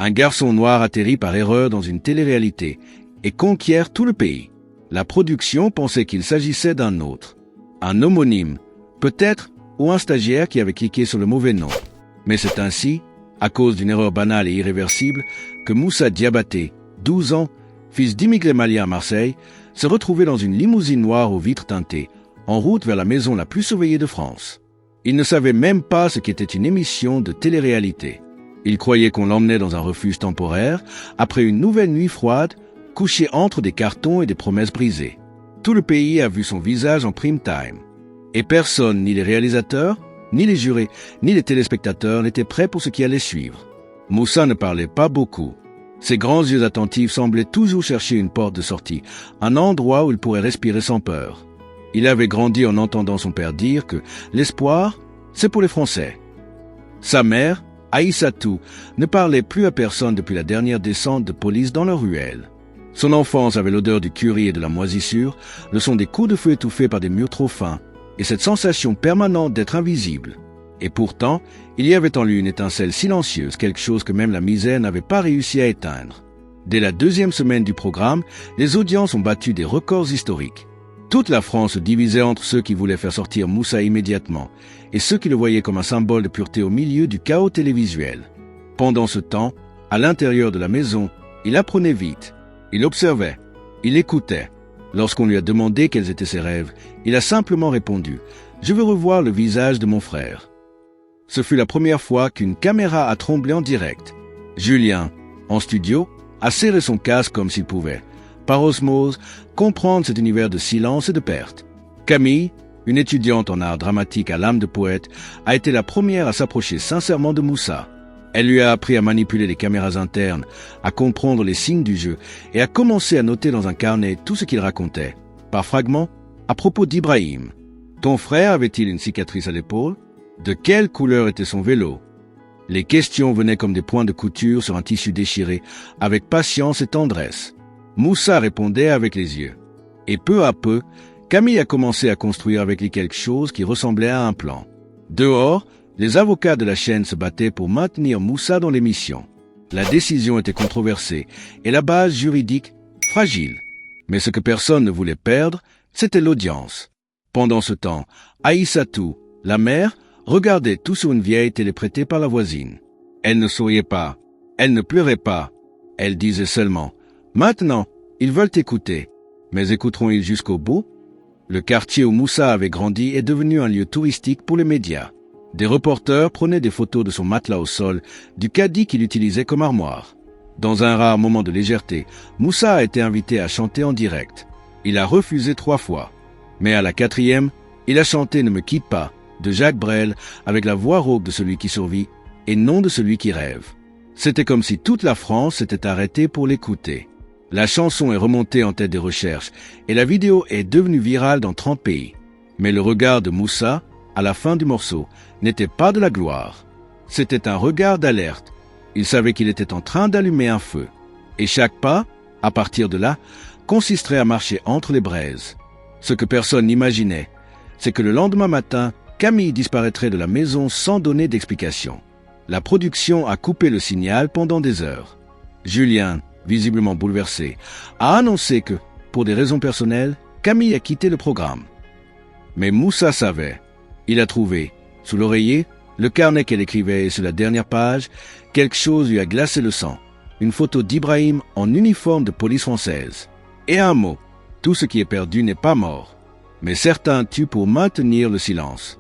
Un garçon noir atterrit par erreur dans une télé-réalité et conquiert tout le pays. La production pensait qu'il s'agissait d'un autre, un homonyme, peut-être, ou un stagiaire qui avait cliqué sur le mauvais nom. Mais c'est ainsi, à cause d'une erreur banale et irréversible, que Moussa Diabaté, 12 ans, fils d'immigrés maliens à Marseille, se retrouvait dans une limousine noire aux vitres teintées, en route vers la maison la plus surveillée de France. Il ne savait même pas ce qu'était une émission de télé-réalité. Il croyait qu'on l'emmenait dans un refuge temporaire, après une nouvelle nuit froide, couché entre des cartons et des promesses brisées. Tout le pays a vu son visage en prime time. Et personne, ni les réalisateurs, ni les jurés, ni les téléspectateurs n'étaient prêts pour ce qui allait suivre. Moussa ne parlait pas beaucoup. Ses grands yeux attentifs semblaient toujours chercher une porte de sortie, un endroit où il pourrait respirer sans peur. Il avait grandi en entendant son père dire que l'espoir, c'est pour les Français. Sa mère, Aïssatou, ne parlait plus à personne depuis la dernière descente de police dans leur ruelle. Son enfance avait l'odeur du curry et de la moisissure, le son des coups de feu étouffés par des murs trop fins, et cette sensation permanente d'être invisible. Et pourtant, il y avait en lui une étincelle silencieuse, quelque chose que même la misère n'avait pas réussi à éteindre. Dès la 2e semaine du programme, les audiences ont battu des records historiques. Toute la France se divisait entre ceux qui voulaient faire sortir Moussa immédiatement et ceux qui le voyaient comme un symbole de pureté au milieu du chaos télévisuel. Pendant ce temps, à l'intérieur de la maison, il apprenait vite. Il observait. Il écoutait. Lorsqu'on lui a demandé quels étaient ses rêves, il a simplement répondu « Je veux revoir le visage de mon frère ». Ce fut la première fois qu'une caméra a tremblé en direct. Julien, en studio, a serré son casque comme s'il pouvait, par osmose, comprendre cet univers de silence et de perte. Camille, une étudiante en art dramatique à l'âme de poète, a été la première à s'approcher sincèrement de Moussa. Elle lui a appris à manipuler les caméras internes, à comprendre les signes du jeu et à commencer à noter dans un carnet tout ce qu'il racontait, par fragments, à propos d'Ibrahim. Ton frère avait-il une cicatrice à l'épaule? De quelle couleur était son vélo? Les questions venaient comme des points de couture sur un tissu déchiré, avec patience et tendresse. Moussa répondait avec les yeux. Et peu à peu, Camille a commencé à construire avec lui quelque chose qui ressemblait à un plan. Dehors, les avocats de la chaîne se battaient pour maintenir Moussa dans l'émission. La décision était controversée et la base juridique fragile. Mais ce que personne ne voulait perdre, c'était l'audience. Pendant ce temps, Aïssatou, la mère, regardait tout sur une vieille télé prêtée par la voisine. Elle ne souriait pas, elle ne pleurait pas. Elle disait seulement « Maintenant, ils veulent écouter. Mais écouteront-ils jusqu'au bout ?» Le quartier où Moussa avait grandi est devenu un lieu touristique pour les médias. Des reporters prenaient des photos de son matelas au sol, du caddie qu'il utilisait comme armoire. Dans un rare moment de légèreté, Moussa a été invité à chanter en direct. Il a refusé 3 fois. Mais à la 4e, il a chanté « Ne me quitte pas » de Jacques Brel avec la voix rauque de celui qui survit et non de celui qui rêve. C'était comme si toute la France s'était arrêtée pour l'écouter. La chanson est remontée en tête des recherches et la vidéo est devenue virale dans 30 pays. Mais le regard de Moussa, à la fin du morceau, n'était pas de la gloire. C'était un regard d'alerte. Il savait qu'il était en train d'allumer un feu. Et chaque pas, à partir de là, consisterait à marcher entre les braises. Ce que personne n'imaginait, c'est que le lendemain matin, Camille disparaîtrait de la maison sans donner d'explication. La production a coupé le signal pendant des heures. Julien, visiblement bouleversé, a annoncé que, pour des raisons personnelles, Camille a quitté le programme. Mais Moussa savait. Il a trouvé, sous l'oreiller, le carnet qu'elle écrivait et sur la dernière page, quelque chose lui a glacé le sang. Une photo d'Ibrahim en uniforme de police française. Et un mot, tout ce qui est perdu n'est pas mort. Mais certains tuent pour maintenir le silence.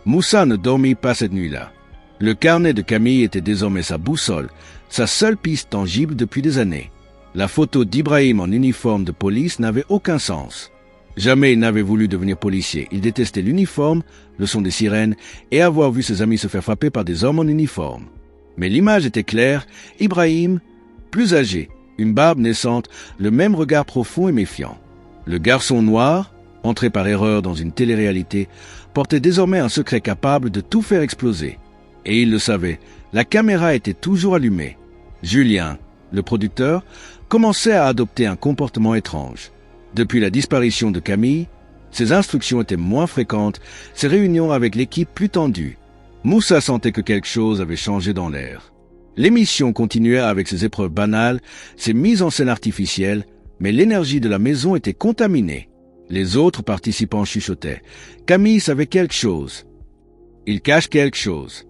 Moussa ne dormit pas cette nuit-là. Le carnet de Camille était désormais sa boussole, sa seule piste tangible depuis des années. La photo d'Ibrahim en uniforme de police n'avait aucun sens. Jamais il n'avait voulu devenir policier. Il détestait l'uniforme, le son des sirènes et avoir vu ses amis se faire frapper par des hommes en uniforme. Mais l'image était claire, Ibrahim, plus âgé, une barbe naissante, le même regard profond et méfiant. Le garçon noir, entré par erreur dans une télé-réalité, portait désormais un secret capable de tout faire exploser. Et il le savait, la caméra était toujours allumée. Julien, le producteur, commençait à adopter un comportement étrange. Depuis la disparition de Camille, ses instructions étaient moins fréquentes, ses réunions avec l'équipe plus tendues. Moussa sentait que quelque chose avait changé dans l'air. L'émission continuait avec ses épreuves banales, ses mises en scène artificielles, mais l'énergie de la maison était contaminée. Les autres participants chuchotaient. Camille savait quelque chose. Il cache quelque chose.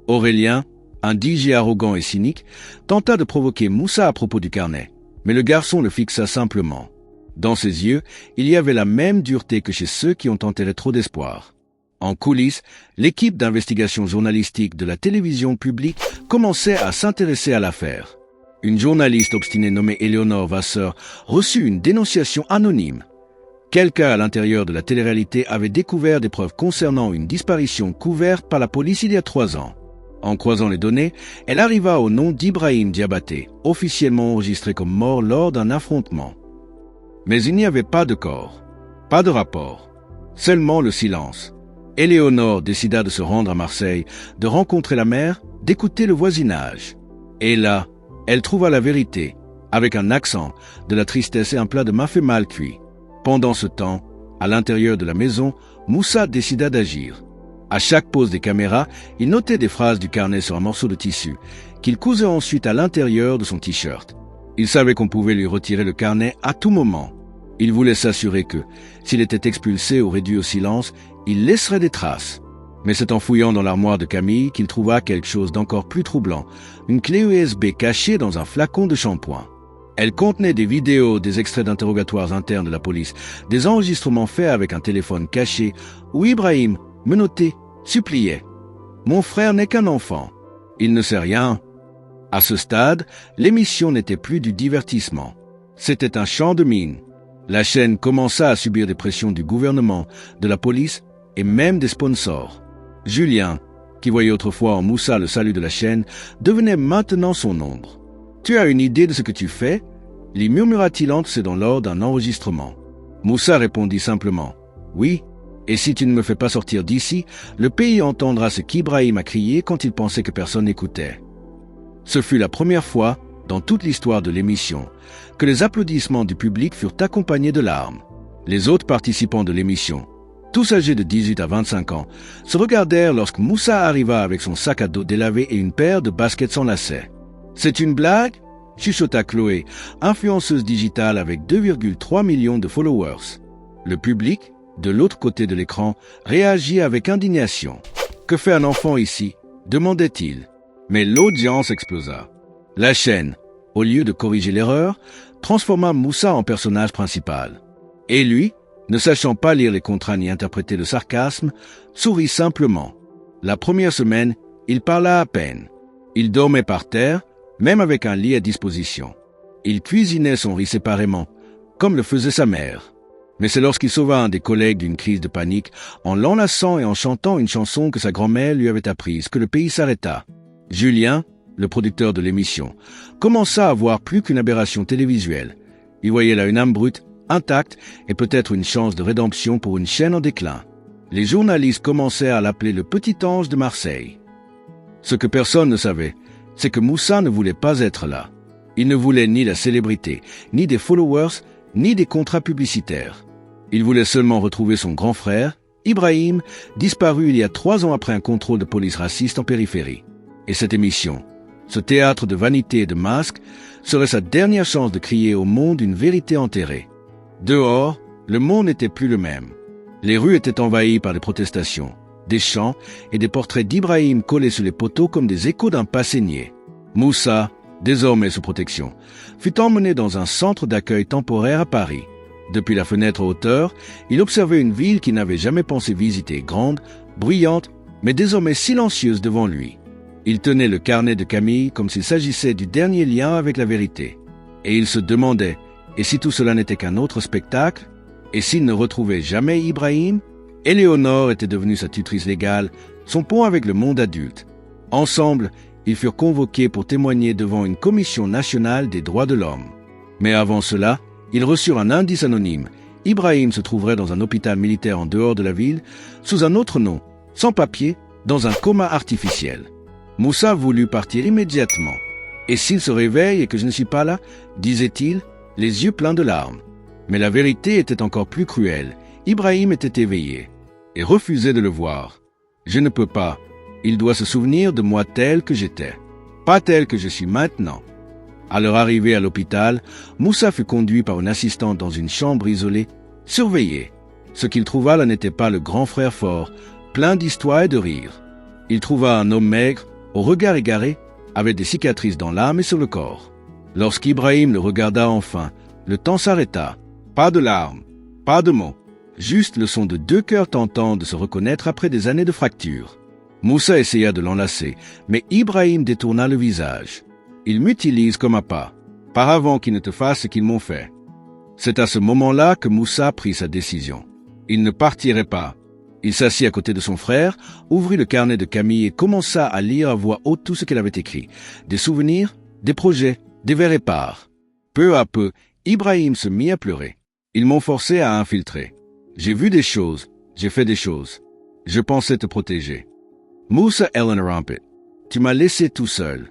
Aurélien, un DJ arrogant et cynique, tenta de provoquer Moussa à propos du carnet, mais le garçon le fixa simplement. Dans ses yeux, il y avait la même dureté que chez ceux qui ont enterré trop d'espoir. En coulisses, l'équipe d'investigation journalistique de la télévision publique commençait à s'intéresser à l'affaire. Une journaliste obstinée nommée Éléonore Vasseur reçut une dénonciation anonyme. Quelqu'un à l'intérieur de la télé-réalité avait découvert des preuves concernant une disparition couverte par la police il y a 3 ans. En croisant les données, elle arriva au nom d'Ibrahim Diabaté, officiellement enregistré comme mort lors d'un affrontement. Mais il n'y avait pas de corps, pas de rapport, seulement le silence. Éléonore décida de se rendre à Marseille, de rencontrer la mère, d'écouter le voisinage. Et là, elle trouva la vérité, avec un accent, de la tristesse et un plat de mafé mal cuit. Pendant ce temps, à l'intérieur de la maison, Moussa décida d'agir. À chaque pause des caméras, il notait des phrases du carnet sur un morceau de tissu, qu'il cousait ensuite à l'intérieur de son t-shirt. Il savait qu'on pouvait lui retirer le carnet à tout moment. Il voulait s'assurer que, s'il était expulsé ou réduit au silence, il laisserait des traces. Mais c'est en fouillant dans l'armoire de Camille qu'il trouva quelque chose d'encore plus troublant, une clé USB cachée dans un flacon de shampoing. Elle contenait des vidéos, des extraits d'interrogatoires internes de la police, des enregistrements faits avec un téléphone caché, où Ibrahim, menotté, suppliait. « Mon frère n'est qu'un enfant. Il ne sait rien. » À ce stade, l'émission n'était plus du divertissement. C'était un champ de mine. La chaîne commença à subir des pressions du gouvernement, de la police et même des sponsors. Julien, qui voyait autrefois en Moussa le salut de la chaîne, devenait maintenant son ombre. « Tu as une idée de ce que tu fais ?» lui murmura-t-il entre ses dents lors d'un enregistrement. Moussa répondit simplement « Oui, et si tu ne me fais pas sortir d'ici, le pays entendra ce qu'Ibrahim a crié quand il pensait que personne n'écoutait. » Ce fut la première fois, dans toute l'histoire de l'émission, que les applaudissements du public furent accompagnés de larmes. Les autres participants de l'émission, tous âgés de 18 à 25 ans, se regardèrent lorsque Moussa arriva avec son sac à dos délavé et une paire de baskets sans lacets. « C'est une blague ?» chuchota Chloé, influenceuse digitale avec 2,3 millions de followers. Le public, de l'autre côté de l'écran, réagit avec indignation. « Que fait un enfant ici ?» demandait-il. Mais l'audience explosa. La chaîne, au lieu de corriger l'erreur, transforma Moussa en personnage principal. Et lui, ne sachant pas lire les contrats ni interpréter le sarcasme, sourit simplement. La première semaine, il parla à peine. Il dormait par terre, même avec un lit à disposition. Il cuisinait son riz séparément, comme le faisait sa mère. Mais c'est lorsqu'il sauva un des collègues d'une crise de panique, en l'enlaçant et en chantant une chanson que sa grand-mère lui avait apprise, que le pays s'arrêta. Julien, le producteur de l'émission, commença à voir plus qu'une aberration télévisuelle. Il voyait là une âme brute, intacte, et peut-être une chance de rédemption pour une chaîne en déclin. Les journalistes commencèrent à l'appeler le petit ange de Marseille. Ce que personne ne savait, c'est que Moussa ne voulait pas être là. Il ne voulait ni la célébrité, ni des followers, ni des contrats publicitaires. Il voulait seulement retrouver son grand frère, Ibrahim, disparu il y a 3 ans après un contrôle de police raciste en périphérie. Et cette émission, ce théâtre de vanité et de masques, serait sa dernière chance de crier au monde une vérité enterrée. Dehors, le monde n'était plus le même. Les rues étaient envahies par des protestations, des chants et des portraits d'Ibrahim collés sur les poteaux comme des échos d'un passé nié. Moussa, désormais sous protection, fut emmené dans un centre d'accueil temporaire à Paris. Depuis la fenêtre en hauteur, il observait une ville qu'il n'avait jamais pensé visiter, grande, bruyante, mais désormais silencieuse devant lui. Il tenait le carnet de Camille comme s'il s'agissait du dernier lien avec la vérité. Et il se demandait, et si tout cela n'était qu'un autre spectacle? Et s'il ne retrouvait jamais Ibrahim? Éléonore était devenue sa tutrice légale, son pont avec le monde adulte. Ensemble, ils furent convoqués pour témoigner devant une commission nationale des droits de l'homme. Mais avant cela, ils reçurent un indice anonyme. Ibrahim se trouverait dans un hôpital militaire en dehors de la ville, sous un autre nom, sans papier, dans un coma artificiel. Moussa voulut partir immédiatement. « Et s'il se réveille et que je ne suis pas là ?» disait-il, les yeux pleins de larmes. Mais la vérité était encore plus cruelle. Ibrahim était éveillé et refusait de le voir. « Je ne peux pas. Il doit se souvenir de moi tel que j'étais. » pas tel que je suis maintenant. À leur arrivée à l'hôpital, Moussa fut conduit par une assistante dans une chambre isolée, surveillée. Ce qu'il trouva là n'était pas le grand frère fort, plein d'histoires et de rires. Il trouva un homme maigre, au regard égaré, avec des cicatrices dans l'âme et sur le corps. Lorsqu'Ibrahim le regarda enfin, le temps s'arrêta. Pas de larmes, pas de mots, juste le son de deux cœurs tentant de se reconnaître après des années de fractures. Moussa essaya de l'enlacer, mais Ibrahim détourna le visage. Il m'utilise comme appât, par avant qu'ils ne te fassent ce qu'ils m'ont fait. C'est à ce moment-là que Moussa prit sa décision. Il ne partirait pas. Il s'assit à côté de son frère, ouvrit le carnet de Camille et commença à lire à voix haute tout ce qu'elle avait écrit. Des souvenirs, des projets, des vers épars. Peu à peu, Ibrahim se mit à pleurer. Ils m'ont forcé à infiltrer. J'ai vu des choses, j'ai fait des choses. Je pensais te protéger. Moussa Ellen Rampet, tu m'as laissé tout seul.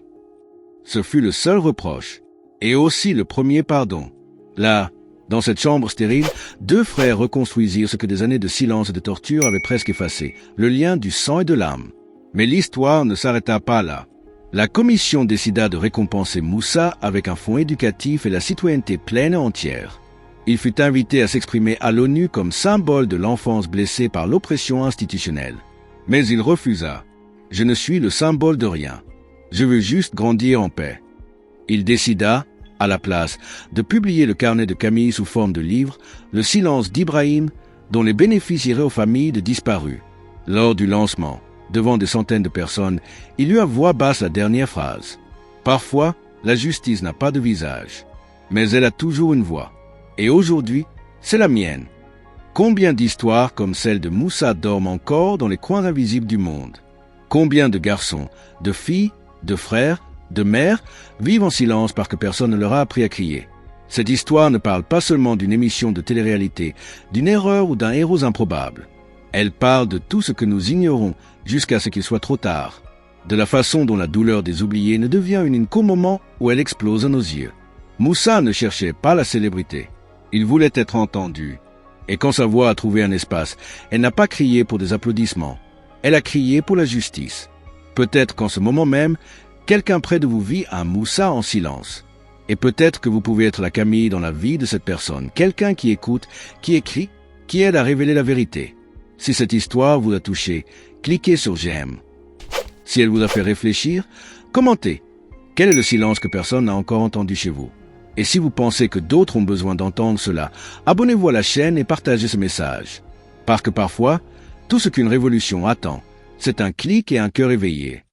Ce fut le seul reproche, et aussi le premier pardon. Là, dans cette chambre stérile, deux frères reconstruisirent ce que des années de silence et de torture avaient presque effacé, le lien du sang et de l'âme. Mais l'histoire ne s'arrêta pas là. La commission décida de récompenser Moussa avec un fonds éducatif et la citoyenneté pleine et entière. Il fut invité à s'exprimer à l'ONU comme symbole de l'enfance blessée par l'oppression institutionnelle. Mais il refusa. « Je ne suis le symbole de rien. Je veux juste grandir en paix. » Il décida, à la place, de publier le carnet de Camille sous forme de livre, Le silence d'Ibrahim, dont les bénéfices iraient aux familles de disparus. Lors du lancement, devant des centaines de personnes, il lut à voix basse la dernière phrase. Parfois, la justice n'a pas de visage, mais elle a toujours une voix. Et aujourd'hui, c'est la mienne. Combien d'histoires comme celle de Moussa dorment encore dans les coins invisibles du monde? Combien de garçons, de filles, de frères, de mères vivent en silence parce que personne ne leur a appris à crier? Cette histoire ne parle pas seulement d'une émission de télé-réalité, d'une erreur ou d'un héros improbable. Elle parle de tout ce que nous ignorons jusqu'à ce qu'il soit trop tard. De la façon dont la douleur des oubliés ne devient unique qu'au moment où elle explose à nos yeux. Moussa ne cherchait pas la célébrité. Il voulait être entendu. Et quand sa voix a trouvé un espace, elle n'a pas crié pour des applaudissements. Elle a crié pour la justice. Peut-être qu'en ce moment même, quelqu'un près de vous vit un Moussa en silence. Et peut-être que vous pouvez être la Camille dans la vie de cette personne, quelqu'un qui écoute, qui écrit, qui aide à révéler la vérité. Si cette histoire vous a touché, cliquez sur j'aime. Si elle vous a fait réfléchir, commentez. Quel est le silence que personne n'a encore entendu chez vous? Et si vous pensez que d'autres ont besoin d'entendre cela, abonnez-vous à la chaîne et partagez ce message. Parce que parfois, tout ce qu'une révolution attend, c'est un clic et un cœur éveillé.